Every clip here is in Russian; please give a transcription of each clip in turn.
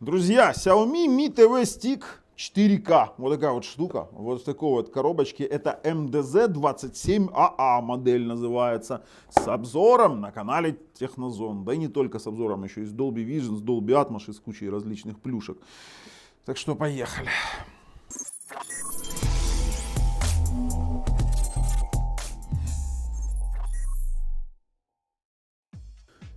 Друзья, Xiaomi Mi TV Stick 4K. Вот такая вот штука. Вот в такой вот коробочке. Это MDZ27AA модель называется. С обзором на канале Технозон. Да и не только с обзором. Еще и с Dolby Vision, с Dolby Atmos и с кучей различных плюшек. Так что поехали.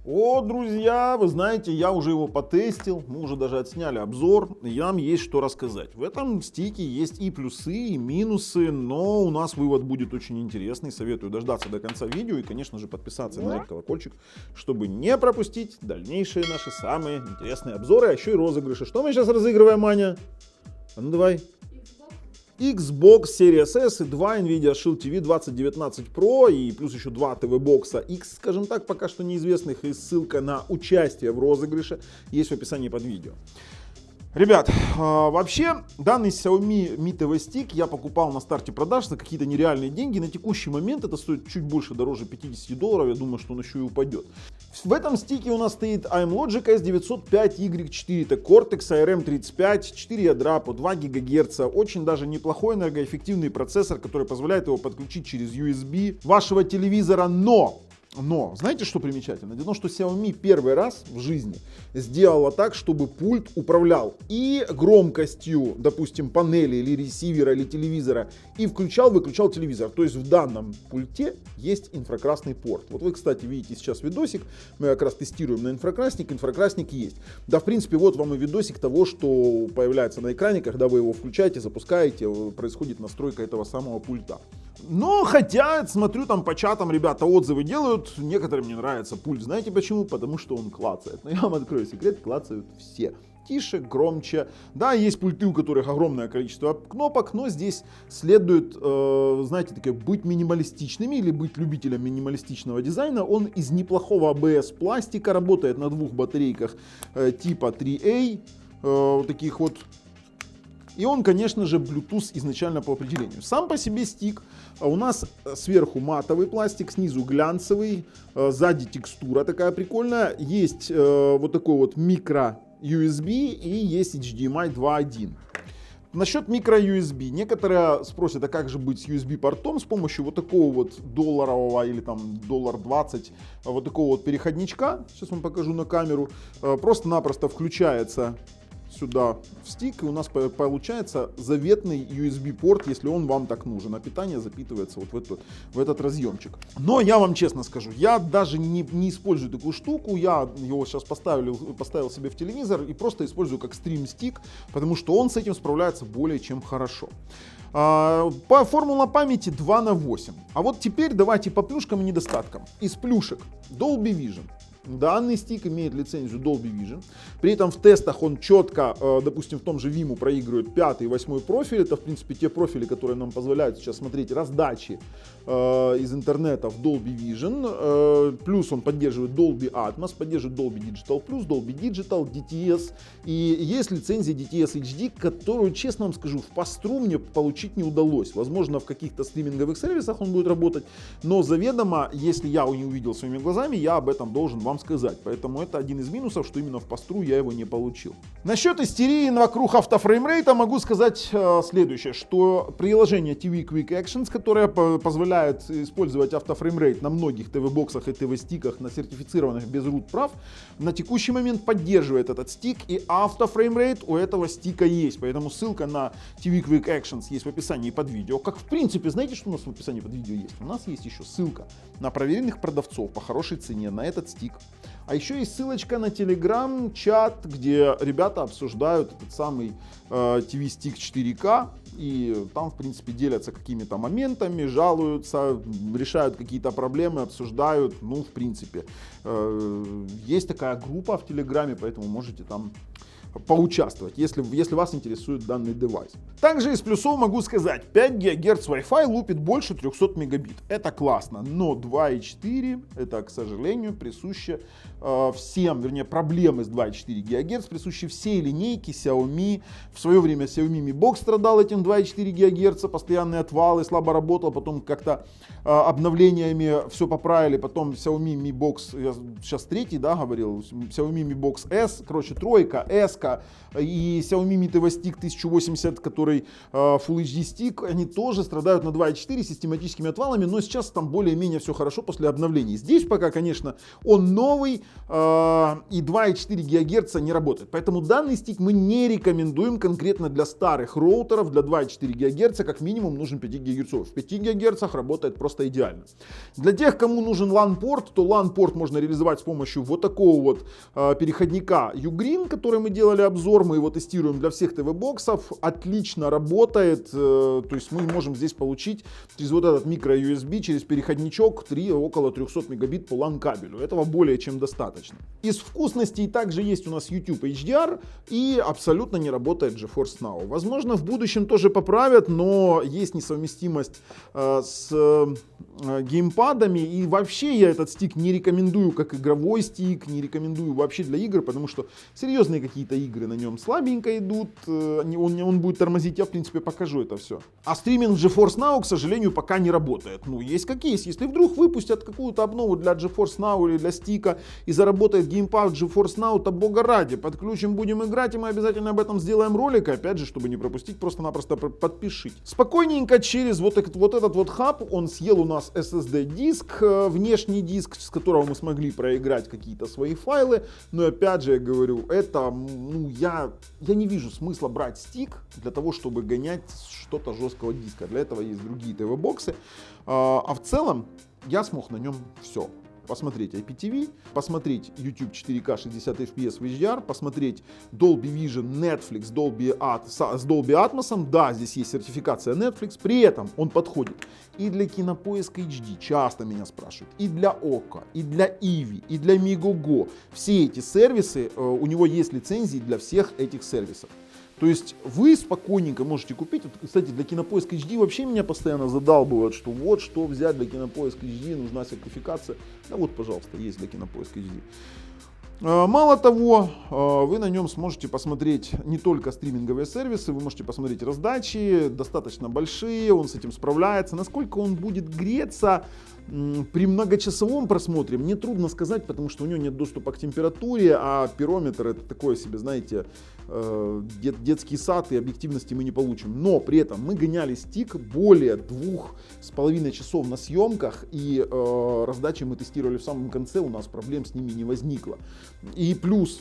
О, друзья, вы знаете, я уже его потестил, мы уже даже отсняли обзор, и нам есть что рассказать. В этом стике есть и плюсы, и минусы, но у нас вывод будет очень интересный. Советую дождаться до конца видео и, конечно же, подписаться на этот колокольчик, чтобы не пропустить дальнейшие наши самые интересные обзоры, а еще и розыгрыши. Что мы сейчас разыгрываем, Аня? А ну давай. Xbox Series S и 2 Nvidia Shield TV 2019 Pro и плюс еще 2 TV бокса X, скажем так, пока что неизвестных, и ссылка на участие в розыгрыше есть в описании под видео. Ребят, вообще данный Xiaomi Mi TV Stick я покупал на старте продаж за какие-то нереальные деньги. На текущий момент это стоит чуть больше, дороже $50. Я думаю, что он еще и упадет. В этом стике у нас стоит Amlogic S905Y4, это Cortex ARM35, 4 ядра по 2 ГГц. Очень даже неплохой энергоэффективный процессор, который позволяет его подключить через USB вашего телевизора. Но, знаете, что примечательно? Дело в том, что Xiaomi первый раз в жизни сделала так, чтобы пульт управлял и громкостью, допустим, панели или ресивера или телевизора, и включал-выключал телевизор. То есть в данном пульте есть инфракрасный порт. Вот вы, кстати, видите сейчас видосик, мы как раз тестируем на инфракрасник есть. Да, в принципе, вот вам и видосик того, что появляется на экране, когда вы его включаете, запускаете, происходит настройка этого самого пульта. Но хотя, смотрю там по чатам, ребята отзывы делают, некоторым не нравится пульт. Знаете почему? Потому что он клацает. Но я вам открою секрет, клацают все. Тише, громче. Да, есть пульты, у которых огромное количество кнопок, но здесь следует, знаете, быть минималистичными или быть любителем минималистичного дизайна. Он из неплохого ABS пластика, работает на двух батарейках типа 3A, таких вот. И он, конечно же, Bluetooth изначально по определению. Сам по себе стик у нас сверху матовый пластик, снизу глянцевый, сзади текстура такая прикольная. Есть вот такой вот микро USB и есть HDMI 2.1. Насчет микро USB. Некоторые спросят, а как же быть с USB портом? С помощью вот такого вот долларового или там $20 вот такого вот переходничка. Сейчас вам покажу на камеру. Просто-напросто включается сюда в стик, и у нас получается заветный USB-порт, если он вам так нужен. А питание запитывается вот в этот разъемчик. Но я вам честно скажу, я даже не использую такую штуку. Я его сейчас поставил себе в телевизор и просто использую как стрим-стик, потому что он с этим справляется более чем хорошо. Формула памяти 2/8. А вот теперь давайте по плюшкам и недостаткам. Из плюшек Dolby Vision. Данный стик имеет лицензию Dolby Vision. При этом в тестах он четко, допустим, в том же Vimeo проигрывает 5 и 8 профиль. Это, в принципе, те профили, которые нам позволяют сейчас смотреть раздачи из интернета в Dolby Vision. Плюс он поддерживает Dolby Atmos, поддерживает Dolby Digital Plus, Dolby Digital, DTS. И есть лицензия DTS HD, которую, честно вам скажу, в пастру мне получить не удалось. Возможно, в каких-то стриминговых сервисах он будет работать. Но заведомо, если я его не увидел своими глазами, я об этом должен вам сказать. Поэтому это один из минусов, что именно в пастру я его не получил. Насчет истерии вокруг автофреймрейта могу сказать следующее, что приложение TV Quick Actions, которое позволяет использовать автофреймрейт на многих ТВ-боксах и ТВ-стиках, на сертифицированных без root прав, на текущий момент поддерживает этот стик, и автофреймрейт у этого стика есть. Поэтому ссылка на TV Quick Actions есть в описании под видео. Как в принципе, знаете, что у нас в описании под видео есть? У нас есть еще ссылка на проверенных продавцов по хорошей цене на этот стик. А еще есть ссылочка на телеграм-чат, где ребята обсуждают этот самый TV Stick 4K. И там, в принципе, делятся какими-то моментами, жалуются, решают какие-то проблемы, обсуждают. Ну, в принципе, есть такая группа в телеграме, поэтому можете там поучаствовать, если вас интересует данный девайс. Также из плюсов могу сказать, 5 ГГц Wi-Fi лупит больше 300 мегабит. Это классно, но 2,4 это, к сожалению, присуще всем, вернее, проблемы с 2,4 ГГц присущи всей линейке Xiaomi. В свое время Xiaomi Mi Box страдал этим 2,4 ГГц, постоянные отвалы, слабо работал, потом как-то обновлениями все поправили, потом Xiaomi Mi Box, я сейчас третий, да, говорил, Xiaomi Mi Box S, короче, тройка, S, 10, и Xiaomi Mi TV Stick 1080, который Full HD Stick, они тоже страдают на 2.4 систематическими отвалами, но сейчас там более-менее все хорошо после обновлений. Здесь пока, конечно, он новый, и 2.4 ГГц не работает. Поэтому данный стик мы не рекомендуем конкретно для старых роутеров, для 2.4 ГГц, как минимум нужен 5 ГГц. В 5 ГГц работает просто идеально. Для тех, кому нужен LAN-порт, то LAN-порт можно реализовать с помощью вот такого вот переходника Ugreen, который мы делали обзор, мы его тестируем для всех ТВ-боксов, отлично работает, то есть мы можем здесь получить через вот этот микро-USB, через переходничок около 300 мегабит по LAN кабелю. Этого более чем достаточно. Из вкусностей также есть у нас YouTube HDR и абсолютно не работает GeForce Now. Возможно, в будущем тоже поправят, но есть несовместимость с геймпадами, и вообще я этот стик не рекомендую как игровой стик, не рекомендую вообще для игр, потому что серьезные какие-то игры на нем слабенько идут, он будет тормозить, я в принципе покажу это все. А стриминг GeForce Now, к сожалению, пока не работает. Ну, есть как есть. Если вдруг выпустят какую-то обнову для GeForce Now или для стика и заработает геймпад GeForce Now, то бога ради, подключим, будем играть, и мы обязательно об этом сделаем ролик. И опять же, чтобы не пропустить, просто-напросто подпишите. Спокойненько через вот этот вот хаб он съел у нас SSD диск, внешний диск, с которого мы смогли проиграть какие-то свои файлы. Но опять же, я говорю, это, ну, я не вижу смысла брать стик для того, чтобы гонять что-то жесткого диска. Для этого есть другие ТВ-боксы. А в целом я смог на нем все. Посмотреть IPTV, посмотреть YouTube 4K 60 FPS в HDR, посмотреть Dolby Vision, Netflix, с Dolby Atmos. Да, здесь есть сертификация Netflix, при этом он подходит и для Кинопоиска HD, часто меня спрашивают, и для Ока, и для Иви, и для Мигого. Все эти сервисы, у него есть лицензии для всех этих сервисов. То есть вы спокойненько можете купить. Вот, кстати, для Кинопоиска HD вообще меня постоянно задалбывают, что вот что взять для Кинопоиска HD, нужна сертификация. Да вот, пожалуйста, есть для Кинопоиска HD. Мало того, вы на нем сможете посмотреть не только стриминговые сервисы, вы можете посмотреть раздачи, достаточно большие, он с этим справляется. Насколько он будет греться при многочасовом просмотре, мне трудно сказать, потому что у него нет доступа к температуре, а пирометр это такое себе, знаете, детский сад, и объективности мы не получим. Но при этом мы гоняли стик более 2,5 часов на съемках, и раздачи мы тестировали в самом конце, у нас проблем с ними не возникло. И плюс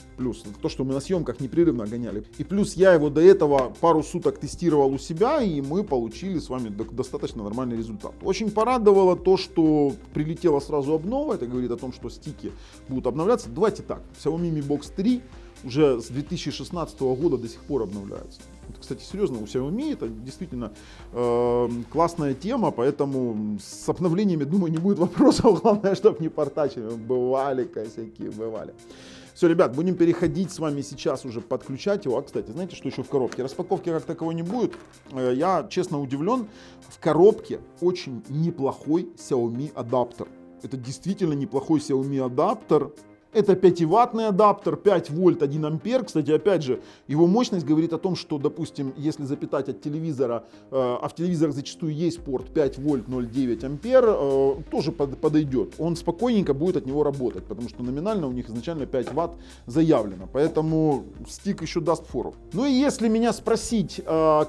то, что мы на съемках непрерывно гоняли. И плюс я его до этого пару суток тестировал у себя, и мы получили с вами достаточно нормальный результат. Очень порадовало то, что прилетела сразу обнова, это говорит о том, что стики будут обновляться. Давайте так, Xiaomi Mi Box 3 уже с 2016 года до сих пор обновляется. Это, кстати, серьезно, у Xiaomi это действительно классная тема, поэтому с обновлениями, думаю, не будет вопросов. Главное, чтобы не портачили. Бывали косяки, бывали. Все, ребят, будем переходить с вами сейчас уже подключать его. А, кстати, знаете, что еще в коробке? Распаковки как таковой не будет. Я, честно, удивлен. В коробке очень неплохой Xiaomi адаптер. Это действительно неплохой Xiaomi адаптер. Это 5-ваттный адаптер, 5 вольт, 1 ампер. Кстати, опять же, его мощность говорит о том, что, допустим, если запитать от телевизора, а в телевизорах зачастую есть порт 5 вольт 0,9 ампер, тоже подойдет. Он спокойненько будет от него работать, потому что номинально у них изначально 5 ватт заявлено. Поэтому стик еще даст фору. Ну и если меня спросить,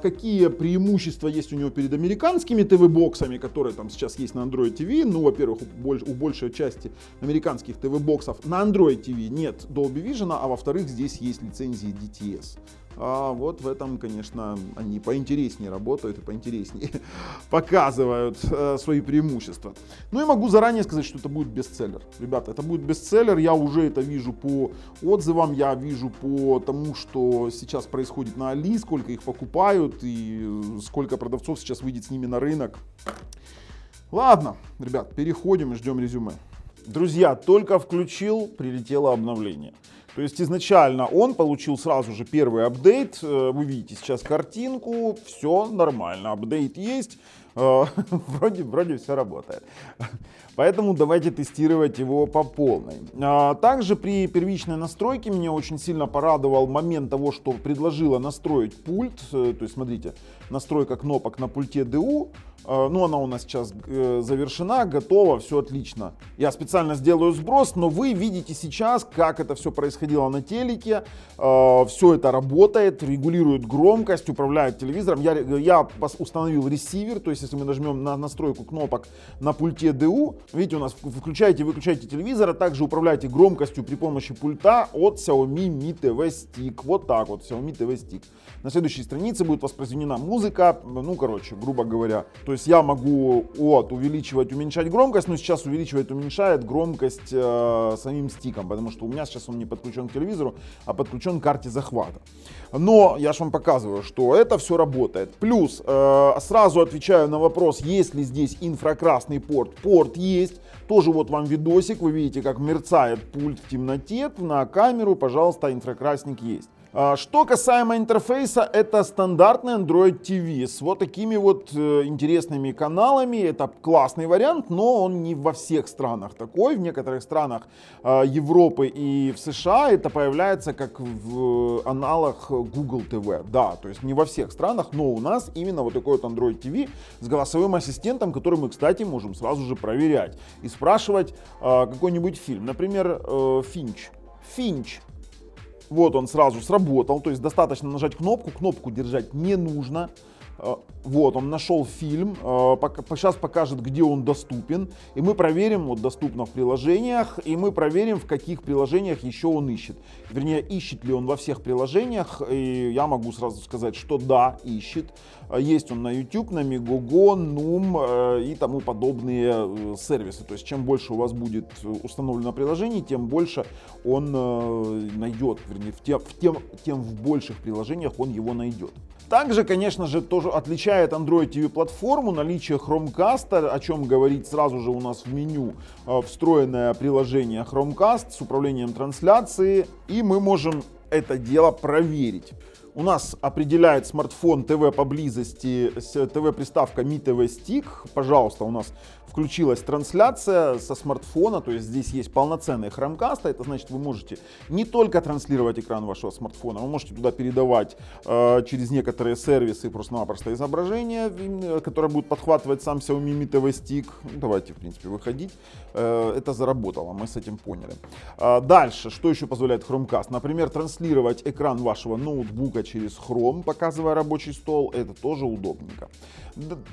какие преимущества есть у него перед американскими ТВ-боксами, которые там сейчас есть на Android TV, ну, во-первых, у большей части американских ТВ-боксов на Android TV нет Dolby Vision, а во-вторых, здесь есть лицензии DTS. А вот в этом, конечно, они поинтереснее работают и поинтереснее показывают свои преимущества. Ну и могу заранее сказать, что это будет бестселлер. Ребята, это будет бестселлер, я уже это вижу по отзывам, я вижу по тому, что сейчас происходит на Али, сколько их покупают и сколько продавцов сейчас выйдет с ними на рынок. Ладно, ребят, переходим и ждем резюме. Друзья, только включил, прилетело обновление. То есть изначально он получил сразу же первый апдейт. Вы видите сейчас картинку, все нормально, апдейт есть. Вроде все работает. Поэтому давайте тестировать его по полной. Также при первичной настройке меня очень сильно порадовал момент того, что предложила настроить пульт. То есть смотрите, настройка кнопок на пульте DU. Ну, она у нас сейчас завершена, готова, все отлично. Я специально сделаю сброс, но вы видите сейчас, как это все происходило на телеке. Все это работает, регулирует громкость, управляет телевизором. Я установил ресивер, то есть если мы нажмем на настройку кнопок на пульте DU, видите, у нас включаете и выключаете телевизор, а также управляете громкостью при помощи пульта от Xiaomi Mi TV Stick. Вот так вот, Xiaomi TV Stick. На следующей странице будет воспроизведена музыка, ну, короче, грубо говоря. То есть я могу увеличивать, уменьшать громкость, но сейчас увеличивает, уменьшает громкость самим стиком, потому что у меня сейчас он не подключен к телевизору, а подключен к карте захвата. Но я же вам показываю, что это все работает. Плюс, сразу отвечаю на вопрос, есть ли здесь инфракрасный порт. Порт есть. Тоже вот вам видосик, вы видите, как мерцает пульт в темноте. На камеру, пожалуйста, инфракрасник есть. Что касаемо интерфейса, это стандартный Android TV с вот такими вот интересными каналами. Это классный вариант, но он не во всех странах такой. В некоторых странах Европы и в США это появляется как в аналог Google TV. Да, то есть не во всех странах, но у нас именно вот такой вот Android TV с голосовым ассистентом, который мы, кстати, можем сразу же проверять и спрашивать какой-нибудь фильм. Например, Финч. Вот он сразу сработал, то есть достаточно нажать кнопку держать не нужно. Вот он нашел фильм, сейчас покажет, где он доступен, и мы проверим, вот доступно в приложениях, и мы проверим, в каких приложениях еще он ищет. Вернее, ищет ли он во всех приложениях, и я могу сразу сказать, что да, ищет. Есть он на YouTube, на Megogo, Noom и тому подобные сервисы. То есть чем больше у вас будет установлено приложений, тем больше он найдет, вернее, в больших приложениях он его найдет. Также, конечно же, тоже отличает Android TV платформу наличие Chromecast, о чем говорить сразу же у нас в меню встроенное приложение Chromecast с управлением трансляции, и мы можем это дело проверить. У нас определяет смартфон ТВ поблизости с ТВ-приставка Mi TV Stick. Пожалуйста, у нас включилась трансляция со смартфона, то есть здесь есть полноценный Chromecast. Это значит, вы можете не только транслировать экран вашего смартфона, вы можете туда передавать через некоторые сервисы просто-напросто изображение, которое будет подхватывать сам Xiaomi Mi TV Stick. Давайте, в принципе, выходить. Это заработало, мы с этим поняли. Дальше, что еще позволяет Chromecast? Например, транслировать экран вашего ноутбука через Chrome, показывая рабочий стол, это тоже удобненько.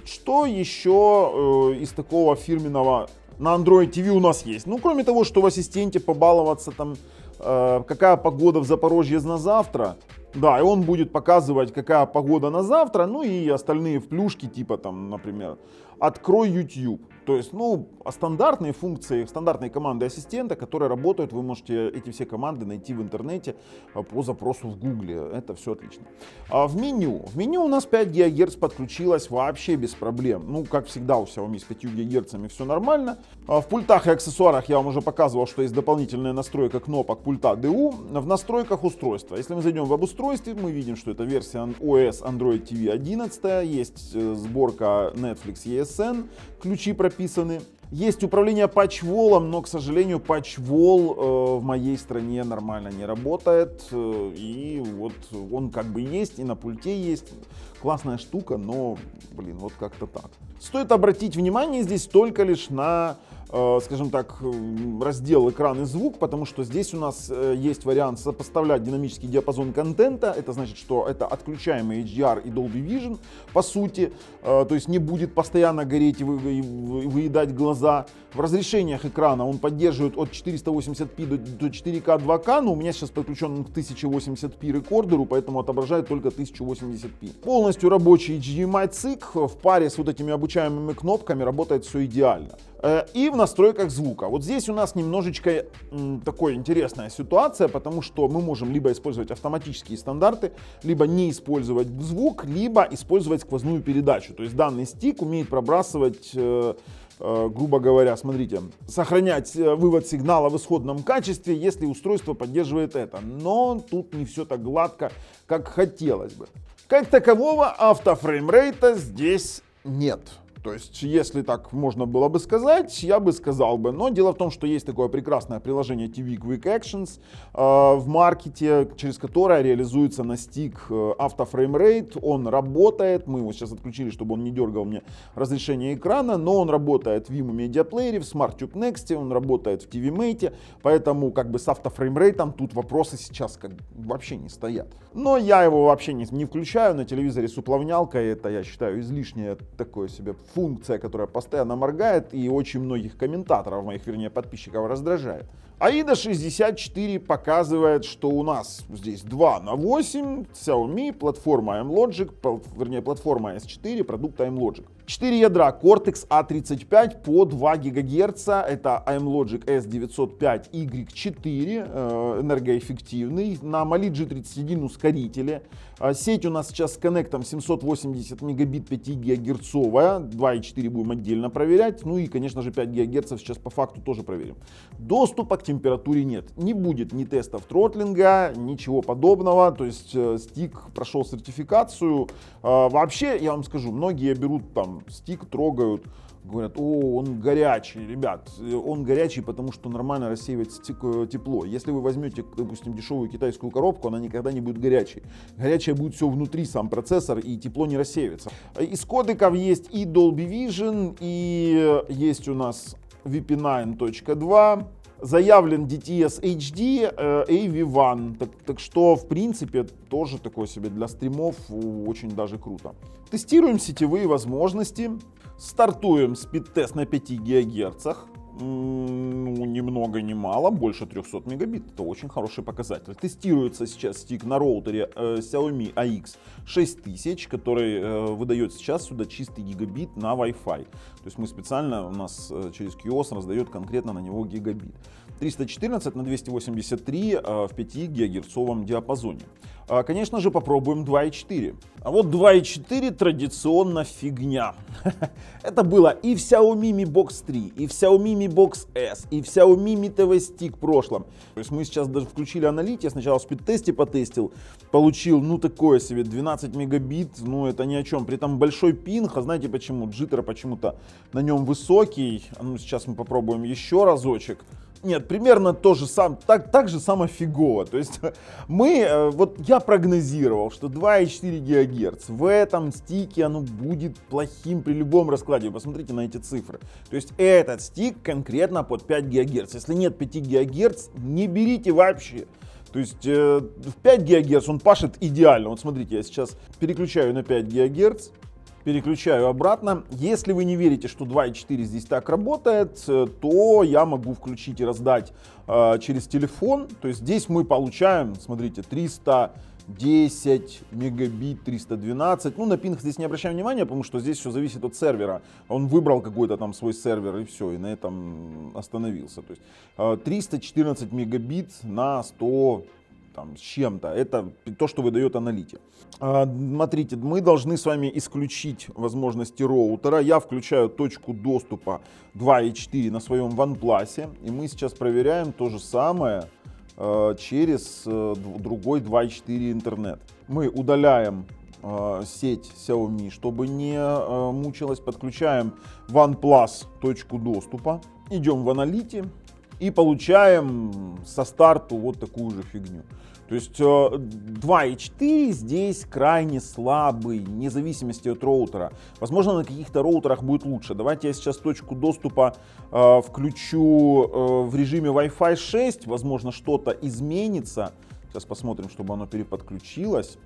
Что еще из такого фирменного на Android TV у нас есть? Ну, кроме того, что в ассистенте побаловаться там, какая погода в Запорожье на завтра. Да, и он будет показывать, какая погода на завтра, ну и остальные плюшки, типа там, например, открой YouTube. То есть, ну, стандартные функции, стандартные команды ассистента, которые работают, вы можете эти все команды найти в интернете по запросу в Гугле. Это все отлично. В меню у нас 5 ГГц подключилось вообще без проблем. Ну, как всегда у Xiaomi с 5 ГГц все нормально. В пультах и аксессуарах я вам уже показывал, что есть дополнительная настройка кнопок пульта DU. В настройках устройства. Если мы зайдем в обустройстве, мы видим, что это версия OS Android TV 11. Есть сборка Netflix ESN. Ключи прописаны. Есть управление патчволом, но, к сожалению, патчвол в моей стране нормально не работает. И вот он как бы есть, и на пульте есть. Классная штука, но, блин, вот как-то так. Стоит обратить внимание здесь только лишь на, скажем так, раздел экран и звук, потому что здесь у нас есть вариант сопоставлять динамический диапазон контента. Это значит, что это отключаемый HDR и Dolby Vision, по сути. То есть не будет постоянно гореть и выедать глаза. В разрешениях экрана он поддерживает от 480p до 4К 2К, но у меня сейчас подключен к 1080p рекордеру, поэтому отображает только 1080p. Полностью рабочий HDMI цик в паре с вот этими обучаемыми кнопками работает все идеально. И в настройках звука. Вот здесь у нас немножечко такая интересная ситуация, потому что мы можем либо использовать автоматические стандарты, либо не использовать звук, либо использовать сквозную передачу. То есть данный стик умеет пробрасывать, грубо говоря, смотрите, сохранять вывод сигнала в исходном качестве, если устройство поддерживает это. Но тут не все так гладко, как хотелось бы. Как такового автофреймрейта здесь нет. То есть, если так можно было бы сказать, я бы сказал бы. Но дело в том, что есть такое прекрасное приложение TV Quick Actions в маркете, через которое реализуется на стик автофреймрейт. Он работает, мы его сейчас отключили, чтобы он не дергал мне разрешение экрана, но он работает в Vimo Media Player, в SmartTube Next, он работает в TV Mate, поэтому как бы с автофреймрейтом тут вопросы сейчас как вообще не стоят. Но я его вообще не включаю на телевизоре с уплавнялкой, это я считаю излишнее такое себе функция, которая постоянно моргает и очень многих комментаторов, моих, вернее, подписчиков раздражает. AIDA 64 показывает, что у нас здесь 2/8, Xiaomi, платформа iMlogic, вернее, платформа S4, продукт iMlogic. 4 ядра Cortex A35 по 2 ГГц, это iMlogic S905Y4, энергоэффективный, на Mali G31 ускорителе. Сеть у нас сейчас с коннектом 780 мегабит 5 ГГц, 2.4 будем отдельно проверять, ну и, конечно же, 5 ГГц сейчас по факту тоже проверим. Доступа к температуре нет, не будет ни тестов тротлинга, ничего подобного, то есть стик прошел сертификацию. Вообще, я вам скажу, многие берут там стик, трогают, говорят: о, он горячий. Ребят, он горячий, потому что нормально рассеивает тепло. Если вы возьмете, допустим, дешевую китайскую коробку, она никогда не будет горячей. Горячее будет все внутри, сам процессор, и тепло не рассеивается. Из кодеков есть и Dolby Vision, и есть у нас VP9.2. Заявлен DTS HD, AV1, так что в принципе тоже такое себе для стримов очень даже круто. Тестируем сетевые возможности, стартуем спид-тест на 5 ГГц, ну, ни много ни мало, больше 300 мегабит, это очень хороший показатель. Тестируется сейчас стик на роутере Xiaomi AX6000, который выдает сейчас сюда чистый гигабит на Wi-Fi. То есть мы специально, у нас через QoS раздает конкретно на него гигабит. 314 на 283 в 5 гигагерцовом диапазоне. Конечно же, попробуем 2.4. А вот 2.4 традиционно фигня. Это было и в Xiaomi Mi Box 3, и в Xiaomi Mi Box S, и в Xiaomi Mi TV Stick в прошлом. То есть мы сейчас даже включили аналитик, я сначала в спид-тесте потестил, получил, ну, такое себе 12 мегабит, ну, это ни о чем. При этом большой пинг, а знаете почему? Джиттер почему-то на нем высокий. Ну, сейчас мы попробуем еще разочек. Нет, примерно то же самое, так же само фигово. То есть вот я прогнозировал, что 2,4 ГГц в этом стике оно будет плохим при любом раскладе. Вы посмотрите на эти цифры. То есть этот стик конкретно под 5 ГГц. Если нет 5 ГГц, не берите вообще. То есть в 5 ГГц он пашет идеально. Вот смотрите, я сейчас переключаю на 5 ГГц. Переключаю обратно. Если вы не верите, что 2.4 здесь так работает, то я могу включить и раздать через телефон. То есть здесь мы получаем, смотрите, 310 мегабит, 312. Ну, на пинг здесь не обращаем внимания, потому что здесь все зависит от сервера. Он выбрал какой-то там свой сервер и все, и на этом остановился. То есть 314 мегабит на 100 там, с чем-то. Это то, что выдает аналитик. Смотрите, мы должны с вами исключить возможности роутера. Я включаю точку доступа 2.4 на своем OnePlus. И мы сейчас проверяем то же самое через другой 2.4 интернет. Мы удаляем сеть Xiaomi, чтобы не мучилась. Подключаем OnePlus точку доступа. Идем в аналите. И получаем со старту вот такую же фигню. То есть 2.4 здесь крайне слабый, вне зависимости от роутера. Возможно, на каких-то роутерах будет лучше. Давайте я сейчас точку доступа включу в режиме Wi-Fi 6. Возможно, что-то изменится. Сейчас посмотрим, чтобы оно переподключилось.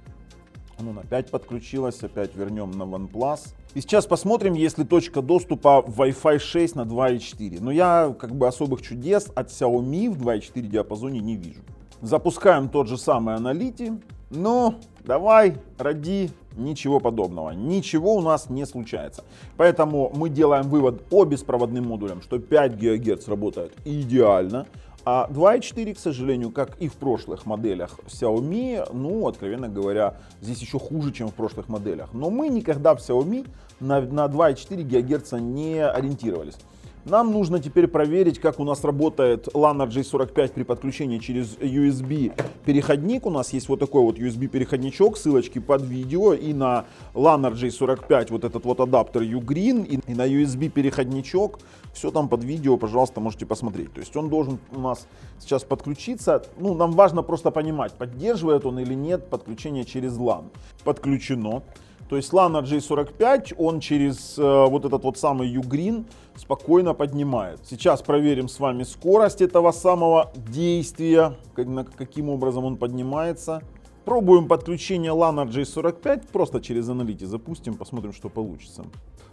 Оно опять подключилось, опять вернем на OnePlus. И сейчас посмотрим, если точка доступа в Wi-Fi 6 на 2.4. Но я как бы особых чудес от Xiaomi в 2.4 диапазоне не вижу. Запускаем тот же самый аналитик. Но давай, роди, ничего подобного. Ничего у нас не случается. Поэтому мы делаем вывод по беспроводным модулям, что 5 ГГц работает идеально. А 2.4, к сожалению, как и в прошлых моделях Xiaomi, ну, откровенно говоря, здесь еще хуже, чем в прошлых моделях. Но мы никогда в Xiaomi на 2.4 ГГц не ориентировались. Нам нужно теперь проверить, как у нас работает LAN RJ45 при подключении через USB переходник. У нас есть вот такой вот USB переходничок, ссылочки под видео, и на LAN RJ45 вот этот вот адаптер Ugreen, и на USB переходничок. Все там под видео, пожалуйста, можете посмотреть. То есть он должен у нас сейчас подключиться. Ну, нам важно просто понимать, поддерживает он или нет подключение через LAN. Подключено. То есть LAN RJ45, он через вот этот вот самый Ugreen спокойно поднимает. Сейчас проверим с вами скорость этого самого действия, каким образом он поднимается. Пробуем подключение LAN RJ45, просто через Analytics запустим, посмотрим, что получится.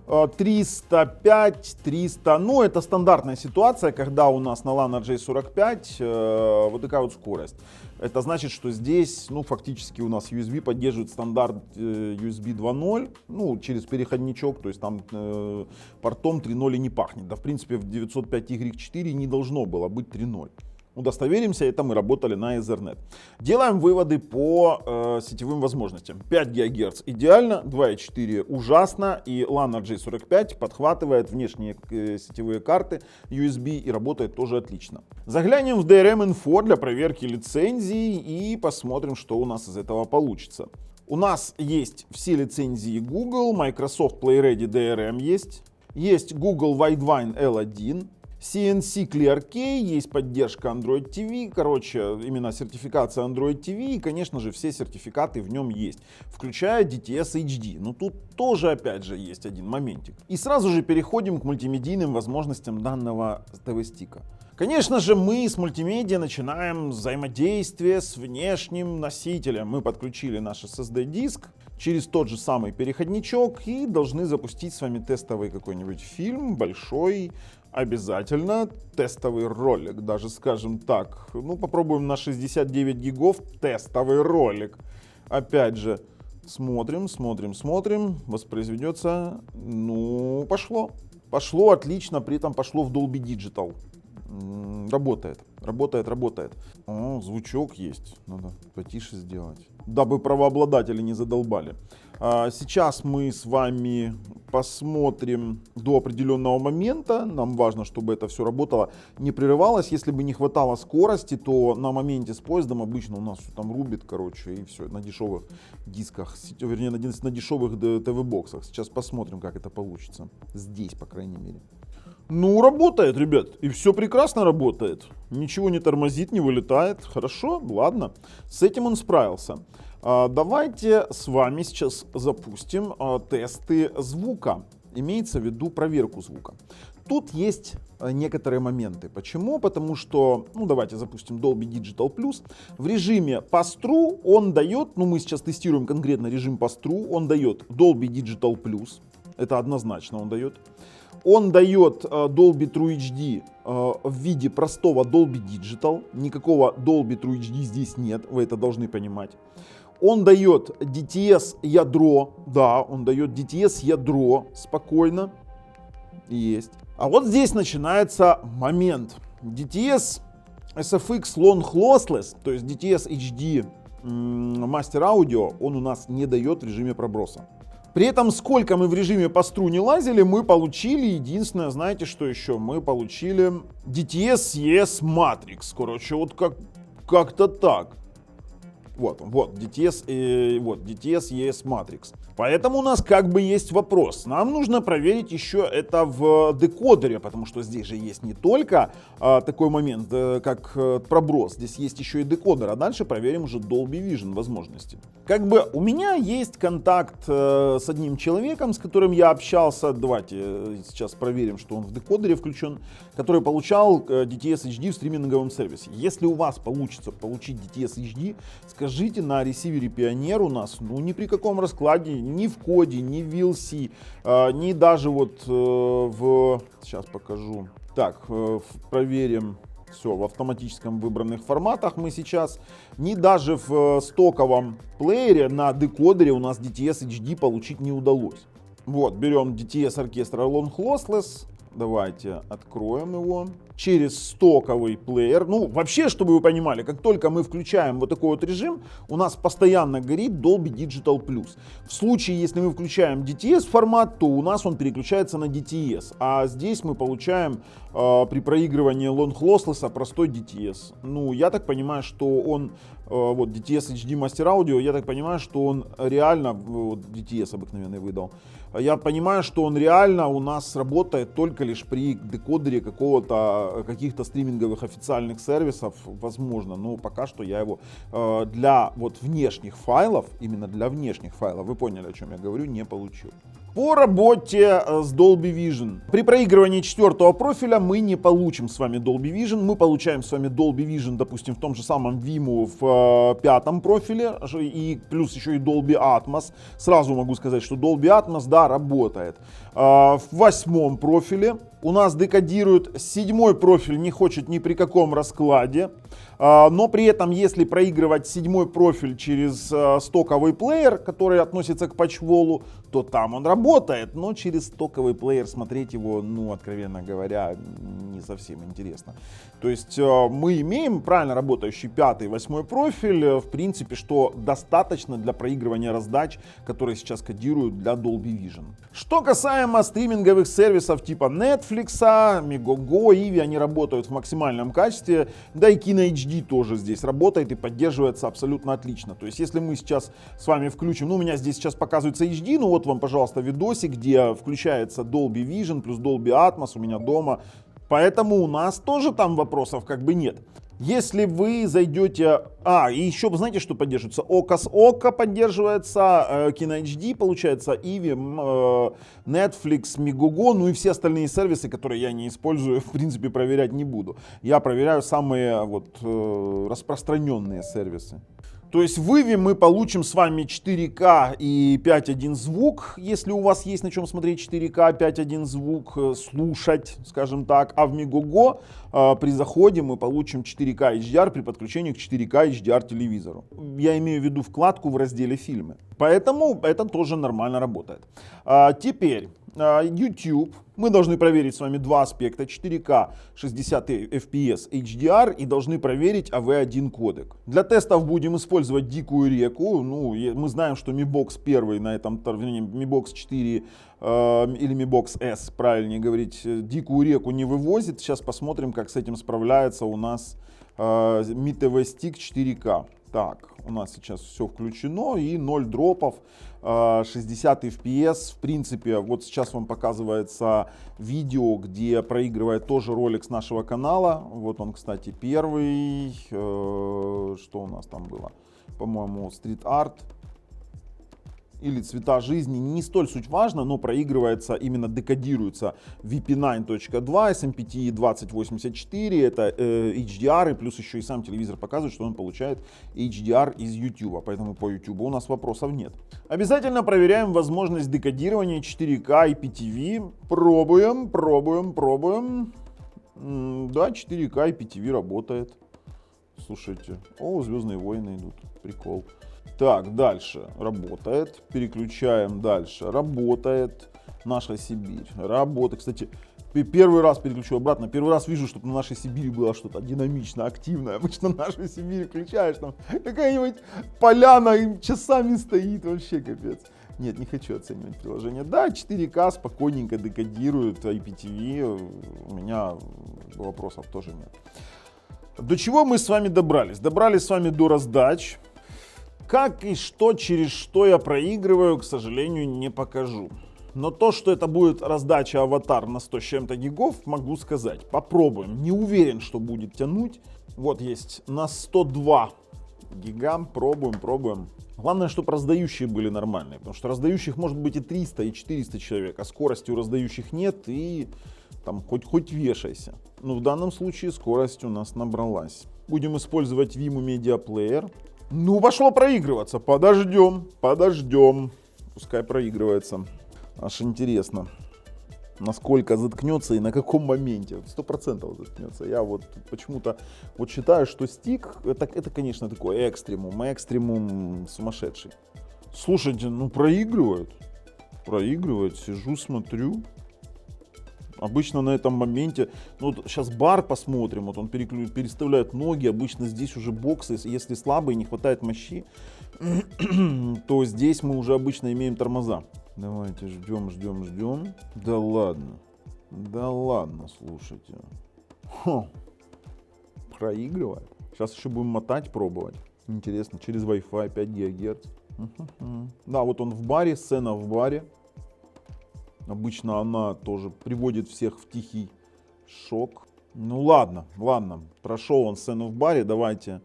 305, 300, ну это стандартная ситуация, когда у нас на LAN RJ45 вот такая вот скорость. Это значит, что здесь, ну, фактически у нас USB поддерживает стандарт USB 2.0, ну, через переходничок, то есть там портом 3.0 и не пахнет. Да, в принципе, в 905Y4 не должно было быть 3.0. Удостоверимся, это мы работали на Ethernet. Делаем выводы по сетевым возможностям. 5 ГГц идеально, 2.4 ужасно, и LAN RJ45 подхватывает внешние сетевые карты USB и работает тоже отлично. Заглянем в DRM-Info для проверки лицензий и посмотрим, что у нас из этого получится. У нас есть все лицензии Google, Microsoft PlayReady DRM есть Google Widevine L1, CNC ClearK, есть поддержка Android TV, короче, именно сертификация Android TV, и, конечно же, все сертификаты в нем есть, включая DTS HD. Но тут тоже, опять же, есть один моментик. И сразу же переходим к мультимедийным возможностям данного TV-стика. Конечно же, мы с мультимедиа начинаем взаимодействие с внешним носителем. Мы подключили наш SSD-диск через тот же самый переходничок и должны запустить с вами тестовый какой-нибудь фильм, большой, обязательно тестовый ролик, даже скажем так. Ну, попробуем на 69 гигов тестовый ролик. Опять же, смотрим, воспроизведется. Ну, пошло. Пошло отлично, при этом пошло в Dolby Digital. Работает. О, звучок есть. Надо потише сделать, дабы правообладатели не задолбали. Сейчас мы с вами посмотрим до определенного момента. Нам важно, чтобы это все работало, не прерывалось. Если бы не хватало скорости, то на моменте с поездом обычно у нас все там рубит, короче, и все на дешевых дисках, вернее на дешевых ТВ-боксах. Сейчас посмотрим, как это получится. Здесь, по крайней мере. Ну, работает, ребят, и все прекрасно работает. Ничего не тормозит, не вылетает. Хорошо, ладно, с этим он справился. Давайте с вами сейчас запустим тесты звука. Имеется в виду проверку звука. Тут есть некоторые моменты. Почему? Потому что, ну давайте запустим Dolby Digital Plus. В режиме Pass-Through он дает, ну мы сейчас тестируем конкретно режим Pass-Through, он дает Dolby Digital Plus. Это однозначно он дает. Он дает Dolby True HD в виде простого Dolby Digital. Никакого Dolby True HD здесь нет, вы это должны понимать. Он дает DTS ядро, да, он дает DTS ядро спокойно. Есть. А вот здесь начинается момент. DTS SFX Long Lossless, то есть DTS HD Master Audio, он у нас не дает в режиме проброса. При этом, сколько мы в режиме Pass-Through не лазили, мы получили, единственное, знаете, что еще? Мы получили DTS ES Matrix, короче, вот как-то так. Вот DTS ES Matrix. Поэтому у нас как бы есть вопрос. Нам нужно проверить еще это в декодере, потому что здесь же есть не только такой момент, как проброс, здесь есть еще и декодер, а дальше проверим уже Dolby Vision возможности. Как бы у меня есть контакт с одним человеком, с которым я общался, давайте сейчас проверим, что он в декодере включен, который получал DTS HD в стриминговом сервисе. Если у вас получится получить DTS HD, скажите на ресивере Pioneer у нас, ну ни при каком раскладе, ни в коде, ни в VLC, ни даже вот сейчас покажу. Так, проверим. Все, в автоматическом выбранных форматах мы сейчас. Ни даже в стоковом плеере на декодере у нас DTS HD получить не удалось. Вот, берем DTS Orchestra Long Lossless. Давайте откроем его. Через стоковый плеер. Ну, вообще, чтобы вы понимали, как только мы включаем вот такой вот режим, у нас постоянно горит Dolby Digital Plus. В случае, если мы включаем DTS формат, то у нас он переключается на DTS. А здесь мы получаем при проигрывании Long Lossless простой DTS. Ну, я так понимаю, что он, вот DTS HD Master Audio, я так понимаю, что он реально, вот DTS обыкновенный выдал. Я понимаю, что он реально у нас работает только лишь при декодере каких-то стриминговых официальных сервисов, возможно, но пока что я его для вот внешних файлов, именно для внешних файлов, вы поняли, о чем я говорю, не получил. По работе с Dolby Vision. При проигрывании четвертого профиля мы не получим с вами Dolby Vision. Мы получаем с вами Dolby Vision, допустим, в том же самом Vimeo в пятом профиле. И плюс еще и Dolby Atmos. Сразу могу сказать, что Dolby Atmos, да, работает. В восьмом профиле у нас декодирует. Седьмой профиль не хочет ни при каком раскладе. Но при этом, если проигрывать седьмой профиль через стоковый плеер, который относится к патчволу, то там он работает. Но через стоковый плеер смотреть его, ну, откровенно говоря, не совсем интересно. То есть мы имеем правильно работающий пятый, восьмой профиль, в принципе, что достаточно для проигрывания раздач, которые сейчас кодируют для Dolby Vision. Что касаемо стриминговых сервисов типа Netflix, Megogo, Ivi, они работают в максимальном качестве, да и Kino HD тоже здесь работает и поддерживается абсолютно отлично. То есть если мы сейчас с вами включим, ну у меня здесь сейчас показывается HD, ну вот вам, пожалуйста, видосик, где включается Dolby Vision плюс Dolby Atmos у меня дома. Поэтому у нас тоже там вопросов как бы нет. Если вы зайдете... и еще, вы знаете, что поддерживается? Око с Око поддерживается, Kino HD, получается, Ivi, Netflix, Megogo, ну и все остальные сервисы, которые я не использую, в принципе, проверять не буду. Я проверяю самые вот распространенные сервисы. То есть в Ivi мы получим с вами 4К и 5.1 звук, если у вас есть на чем смотреть 4К, 5.1 звук, слушать, скажем так. А в Megogo при заходе мы получим 4К HDR при подключении к 4К HDR телевизору. Я имею в виду вкладку в разделе фильмы. Поэтому это тоже нормально работает. Теперь YouTube. Мы должны проверить с вами два аспекта: 4К 60 FPS HDR и должны проверить AV1 кодек. Для тестов будем использовать Дикую Реку. Ну, мы знаем, что Mi Box 1 на этом, Mi Box 4 или Mi Box S, правильнее говорить, Дикую Реку не вывозит. Сейчас посмотрим, как с этим справляется у нас Mi TV Stick 4K. Так, у нас сейчас все включено и 0 дропов, 60 FPS. В принципе, вот сейчас вам показывается видео, где проигрывает тоже ролик с нашего канала. Вот он, кстати, первый. Что у нас там было? По-моему, Street Art. Или Цвета жизни, не столь суть важно, но проигрывается, именно декодируется VP9.2, SMPTE 2084, это HDR, и плюс еще и сам телевизор показывает, что он получает HDR из YouTube, поэтому по YouTube у нас вопросов нет. Обязательно проверяем возможность декодирования 4К и PTV, пробуем. Да, 4К и PTV работает. Слушайте, Звездные войны идут, прикол. Так, дальше работает, переключаем дальше, работает, Наша Сибирь, работает. Кстати, первый раз переключу обратно, первый раз вижу, чтобы на Нашей Сибири было что-то динамично, активное. Обычно Нашу Сибирь включаешь, там какая-нибудь поляна им часами стоит, вообще капец. Нет, не хочу оценивать приложение. Да, 4К спокойненько декодирует IPTV, у меня вопросов тоже нет. До чего мы с вами добрались? Добрались с вами до раздач. Как и что, через что я проигрываю, к сожалению, не покажу. Но то, что это будет раздача аватар на 100 с чем-то гигов, могу сказать. Попробуем. Не уверен, что будет тянуть. Вот есть на 102 гига. Пробуем. Главное, чтобы раздающие были нормальные. Потому что раздающих может быть и 300, и 400 человек. А скорости у раздающих нет. И там хоть вешайся. Но в данном случае скорость у нас набралась. Будем использовать Vimeo Media Player. Ну, пошло проигрываться. Подождем. Пускай проигрывается. Аж интересно, насколько заткнется и на каком моменте. 100% заткнется. Я вот почему-то вот считаю, что стик это, конечно, такой экстремум сумасшедший. Слушайте, ну проигрывает. Сижу, смотрю. Обычно на этом моменте, ну вот сейчас бар посмотрим, вот он переставляет ноги, обычно здесь уже боксы, если слабый, не хватает мощи, то здесь мы уже обычно имеем тормоза. Давайте ждем. Да ладно, слушайте. Проигрывает. Сейчас еще будем мотать, пробовать. Интересно, через Wi-Fi 5 ГГц. Да, вот он в баре, сцена в баре. Обычно она тоже приводит всех в тихий шок. Ну ладно, прошел он сцену в баре, давайте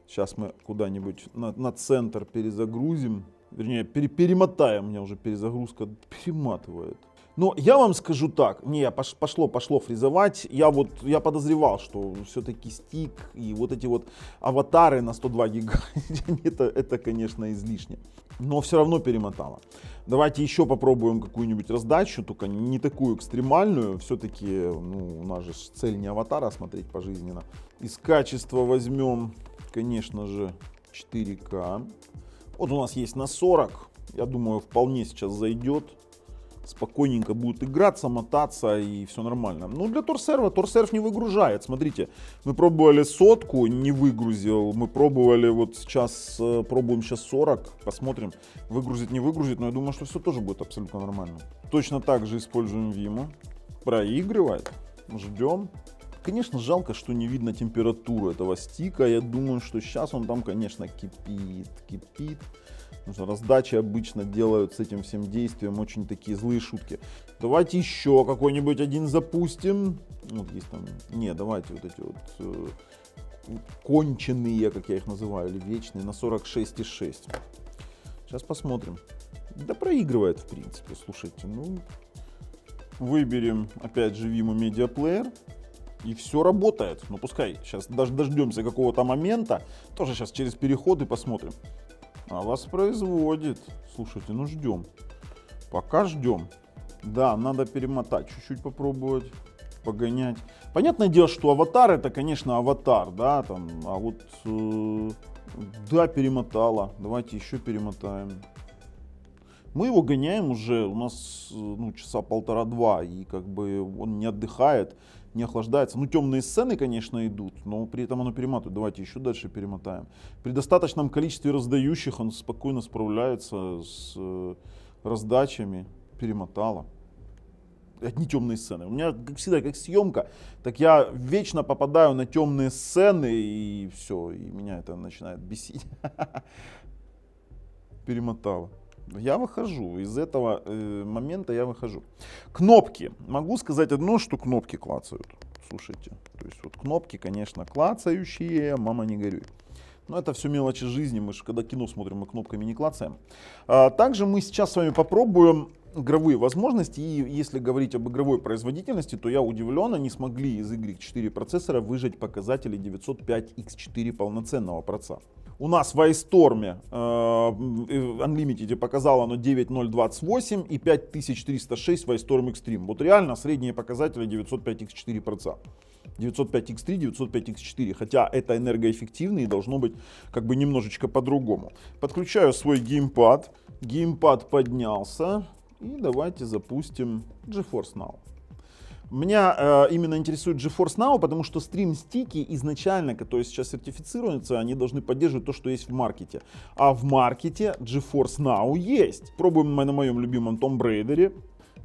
сейчас мы куда-нибудь на центр перезагрузим. Вернее, перемотаем, у меня уже перезагрузка перематывает. Но я вам скажу так, пошло фрезовать, я подозревал, что все-таки стик и вот эти вот аватары на 102 гига, это, конечно, излишне. Но все равно перемотало. Давайте еще попробуем какую-нибудь раздачу, только не такую экстремальную. Все-таки, у нас же цель не аватара смотреть пожизненно. Из качества возьмем, конечно же, 4К. Вот у нас есть на 40, я думаю, вполне сейчас зайдет. Спокойненько будет играться, мотаться и все нормально. Ну для торсерв не выгружает. Смотрите, мы пробовали 100, не выгрузил. Мы пробовали пробуем сейчас 40. Посмотрим, выгрузит, не выгрузит. Но я думаю, что все тоже будет абсолютно нормально. Точно так же используем Vimo. Проигрывает. Ждем. Конечно, жалко, что не видно температуру этого стика. Я думаю, что сейчас он там, конечно, кипит. Потому что раздачи обычно делают с этим всем действием очень такие злые шутки. Давайте еще какой-нибудь один запустим. Вот есть там. Не, давайте вот эти вот конченые, как я их называю, или вечные, на 46,6. Сейчас посмотрим. Да проигрывает, в принципе. Слушайте, выберем опять же Vimo Media Player. И все работает. Ну пускай сейчас дождемся какого-то момента. Тоже сейчас через переходы посмотрим. А воспроизводит. Слушайте, ждем. Пока ждем. Да, надо перемотать, чуть-чуть попробовать, погонять. Понятное дело, что аватар это, конечно, аватар, да, там, а вот, да, перемотала. Давайте еще перемотаем. Мы его гоняем уже, у нас, часа 1,5-2, и как бы он не отдыхает, не охлаждается. Темные сцены, конечно, идут, но при этом оно перематывает. Давайте еще дальше перемотаем. При достаточном количестве раздающих он спокойно справляется с раздачами. Перемотало. Одни темные сцены. У меня, как всегда, как съемка, так я вечно попадаю на темные сцены, и все, и меня это начинает бесить. Перемотало. Я выхожу, из этого момента я выхожу. Кнопки. Могу сказать одно, что кнопки клацают. Слушайте, то есть вот кнопки, конечно, клацающие, мама не горюй. Но это все мелочи жизни, мы же когда кино смотрим, мы кнопками не клацаем. Также мы сейчас с вами попробуем игровые возможности. И если говорить об игровой производительности, то я удивлен, они смогли из Y4 процессора выжать показатели 905X4 полноценного процессора. У нас в iStorm Unlimited показало оно 9028 и 5306 в iStorm Extreme. Вот реально средние показатели 905X4 процессора. 905X3, 905X4, хотя это энергоэффективно и должно быть как бы немножечко по-другому. Подключаю свой геймпад. Геймпад поднялся. И давайте запустим GeForce Now. Меня именно интересует GeForce Now, потому что стрим-стики изначально, которые сейчас сертифицируются, они должны поддерживать то, что есть в маркете. А в маркете GeForce Now есть. Пробуем мы на моем любимом Tomb Raider.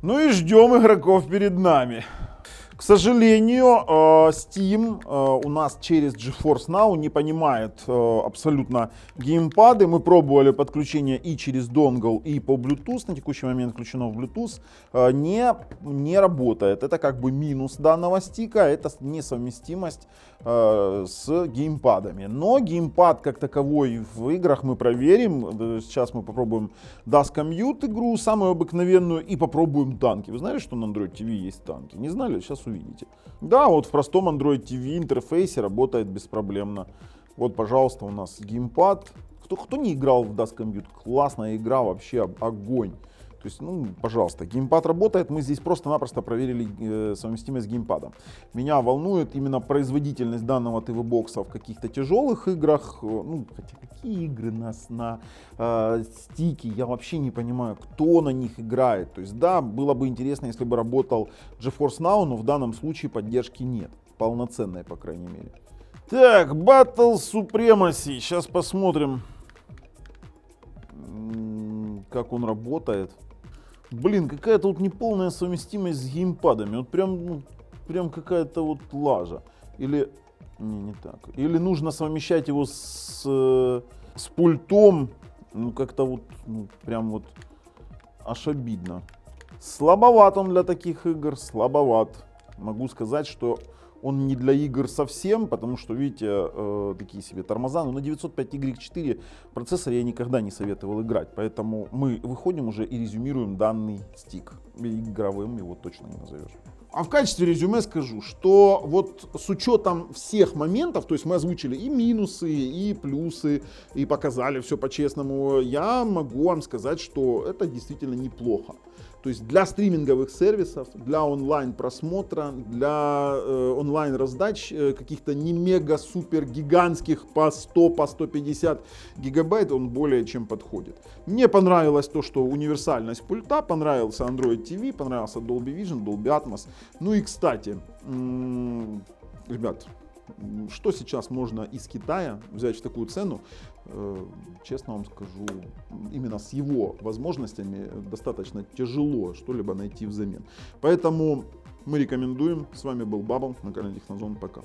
Ну и ждем игроков перед нами. К сожалению, Steam у нас через GeForce Now не понимает абсолютно геймпады. Мы пробовали подключение и через донгл, и по Bluetooth. На текущий момент включено в Bluetooth. Не работает. Это как бы минус данного стика. Это несовместимость с геймпадами. Но геймпад как таковой в играх мы проверим. Сейчас мы попробуем Dusk Commute игру, самую обыкновенную, и попробуем танки. Вы знали, что на Android TV есть танки? Не знали? Сейчас увидите. Да, вот в простом Android TV интерфейсе работает беспроблемно. Вот, пожалуйста, у нас геймпад. Кто не играл в Dusk Commute? Классная игра, вообще огонь. То есть, ну, пожалуйста, геймпад работает, мы здесь просто-напросто проверили совместимость с геймпадом. Меня волнует именно производительность данного ТВ-бокса в каких-то тяжелых играх. Ну, хотя какие игры на стике, я вообще не понимаю, кто на них играет. То есть, да, было бы интересно, если бы работал GeForce Now, но в данном случае поддержки нет, полноценной, по крайней мере. Так, Battle Supremacy, сейчас посмотрим, как он работает. Блин, какая-то вот неполная совместимость с геймпадами. Вот прям, ну, прям какая-то вот лажа. Или не так. Или нужно совмещать его с пультом. Ну как-то вот, ну, прям вот аж обидно. Слабоват он для таких игр, слабоват. Могу сказать, что он не для игр совсем, потому что, видите, такие себе тормоза. Но на 905Y4 процессоре я никогда не советовал играть. Поэтому мы выходим уже и резюмируем данный стик. Игровым его точно не назовешь. А в качестве резюме скажу, что вот с учетом всех моментов, то есть мы озвучили и минусы, и плюсы, и показали все по-честному, я могу вам сказать, что это действительно неплохо. То есть для стриминговых сервисов, для онлайн просмотра, для онлайн раздач каких-то не мега супер гигантских по 100, по 150 гигабайт он более чем подходит. Мне понравилось то, что универсальность пульта, понравился Android TV, понравился Dolby Vision, Dolby Atmos. Ну и кстати, ребят, что сейчас можно из Китая взять в такую цену, честно вам скажу, именно с его возможностями достаточно тяжело что-либо найти взамен. Поэтому мы рекомендуем. С вами был Бабл на канале Технозон. Пока.